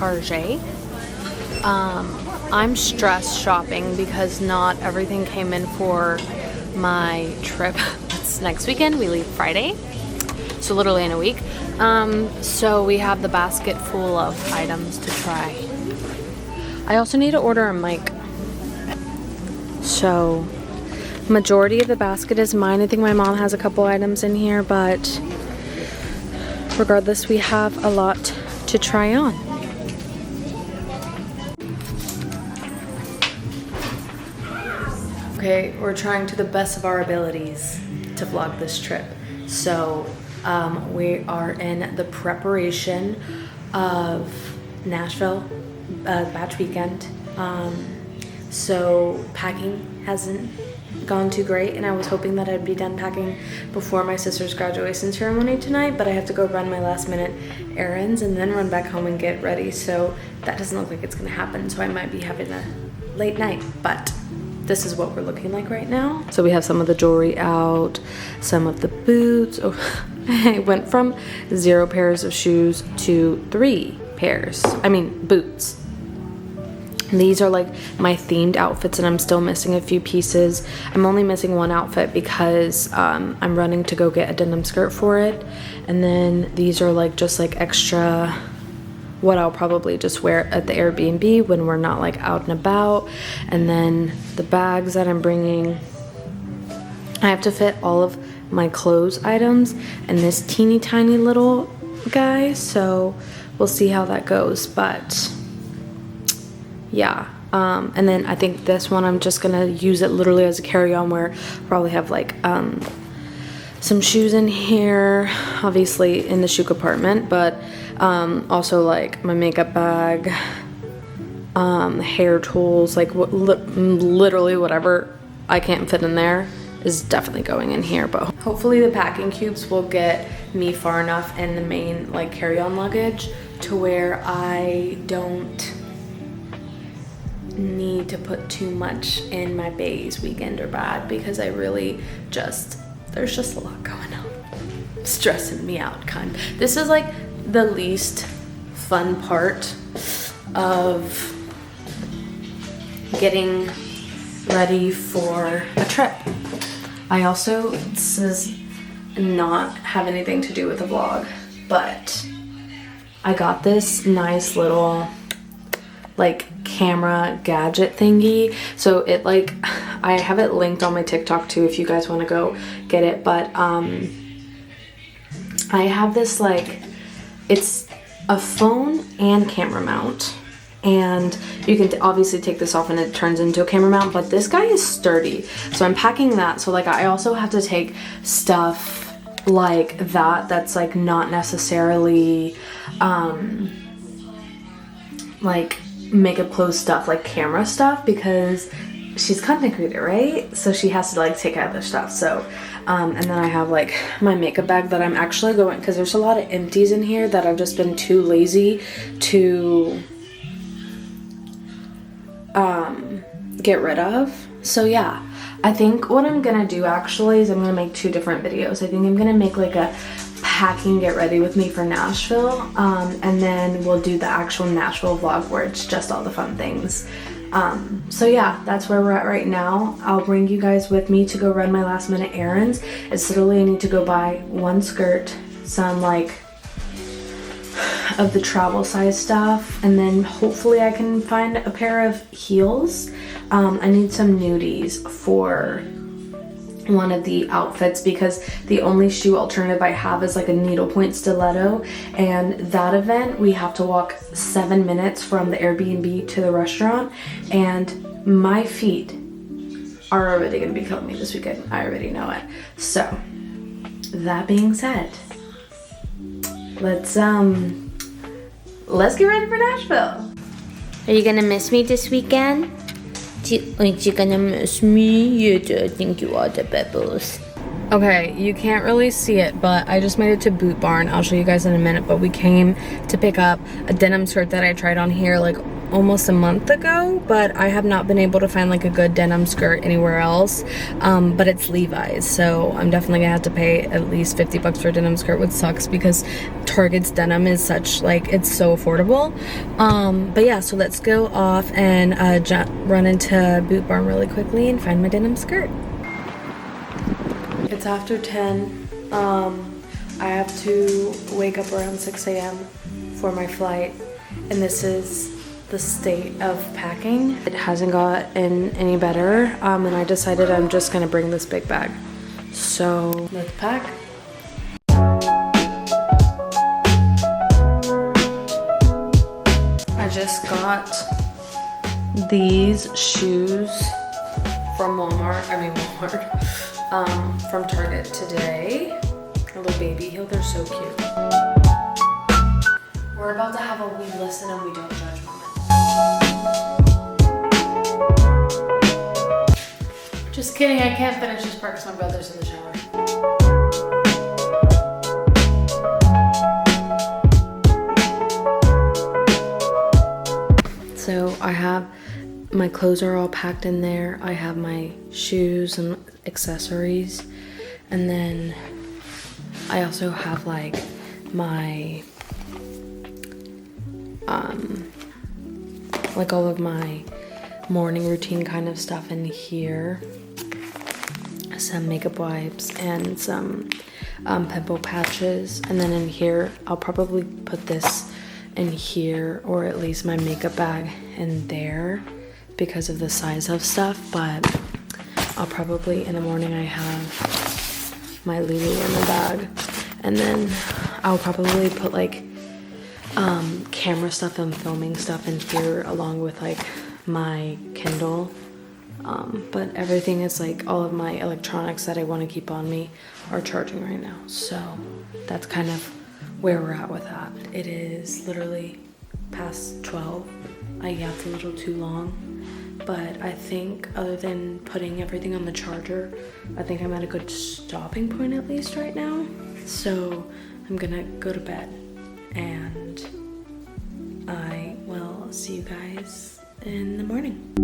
Target. I'm stress shopping because not everything came in for my trip. It's next weekend. We leave Friday, so literally in a week. So we have the basket full of items to try. I also need to order a mic. So majority of the basket is mine. I think my mom has a couple items in here, but regardless, we have a lot to try on. Okay, we're trying to the best of our abilities to vlog this trip. So we are in the preparation of Nashville batch weekend. So packing hasn't gone too great, and I was hoping that I'd be done packing before my sister's graduation ceremony tonight, but I have to go run my last minute errands and then run back home and get ready, so that doesn't look like it's gonna happen. So I might be having a late night, but this is what we're looking like right now. So we have some of the jewelry out, some of the boots. Oh, I went from 0 pairs of shoes to 3 pairs. I mean, boots. And these are like my themed outfits, and I'm still missing a few pieces. I'm only missing one outfit because I'm running to go get a denim skirt for it. And then these are like just like extra, what I'll probably just wear at the Airbnb when we're not like out and about. And then the bags that I'm bringing, I have to fit all of my clothes items in this teeny tiny little guy, so we'll see how that goes. But yeah, and then I think this one I'm just gonna use it literally as a carry-on, where probably have like some shoes in here, obviously in the shoe compartment, but also like my makeup bag, hair tools, like literally whatever I can't fit in there is definitely going in here. But hopefully the packing cubes will get me far enough in the main like carry-on luggage to where I don't need to put too much in my beis weekend or bad, because I really just, there's just a lot going on, stressing me out kind of. This is like the least fun part of getting ready for a trip. I also, this does not have anything to do with the vlog, but I got this nice little like camera gadget thingy. So it like, I have it linked on my TikTok too if you guys want to go get it, but I have this like, it's a phone and camera mount, and you can obviously take this off and it turns into a camera mount, but this guy is sturdy, so I'm packing that. So like I also have to take stuff like that that's like not necessarily like makeup clothes stuff, like camera stuff, because she's content creator, right? So she has to like take out other stuff. So and then I have like my makeup bag that I'm actually going, because there's a lot of empties in here that I've just been too lazy to get rid of. So yeah, I think what I'm gonna do actually is I'm gonna make 2 different videos. I think I'm gonna make like a packing get ready with me for Nashville, and then we'll do the actual Nashville vlog where it's just all the fun things. So yeah, that's where we're at right now. I'll bring you guys with me to go run my last minute errands. It's literally, I need to go buy 1 skirt, some like of the travel size stuff, and then hopefully I can find a pair of heels. I need some nudies for one of the outfits, because the only shoe alternative I have is like a needlepoint stiletto, and that event we have to walk 7 minutes from the Airbnb to the restaurant, and my feet are already gonna be killing me this weekend. I already know it. So that being said, let's get ready for Nashville. Are you gonna miss me this weekend? Aren't you gonna miss me? You do think you are the pebbles. Okay, you can't really see it, but I just made it to Boot Barn. I'll show you guys in a minute, but we came to pick up a denim skirt that I tried on here like almost a month ago, but I have not been able to find like a good denim skirt anywhere else. But it's Levi's, so I'm definitely gonna have to pay at least 50 bucks for a denim skirt, which sucks because Target's denim is such like, it's so affordable. But yeah, so let's go off and run into Boot Barn really quickly and find my denim skirt. It's after 10. I have to wake up around 6 a.m. for my flight, and this is the state of packing. It hasn't gotten any better, and I decided I'm just gonna bring this big bag. So let's pack. I just got these shoes from from Target today. A little baby heel, they're so cute. We're about to have a we listen and we don't judge moment. Just kidding, I can't finish this part because my brother's in the shower. So I have, my clothes are all packed in there. I have my shoes and accessories. And then I also have like my, like all of my morning routine kind of stuff in here. Some makeup wipes and some pimple patches. And then in here, I'll probably put this in here, or at least my makeup bag in there because of the size of stuff. But I'll probably, in the morning, I have my Lulu in the bag. And then I'll probably put like camera stuff and filming stuff in here along with like my Kindle. But everything is like, all of my electronics that I want to keep on me are charging right now. So that's kind of where we're at with that. It is literally past 12. Yeah, it's a little too long. But I think other than putting everything on the charger, I think I'm at a good stopping point at least right now. So I'm gonna go to bed and I will see you guys in the morning.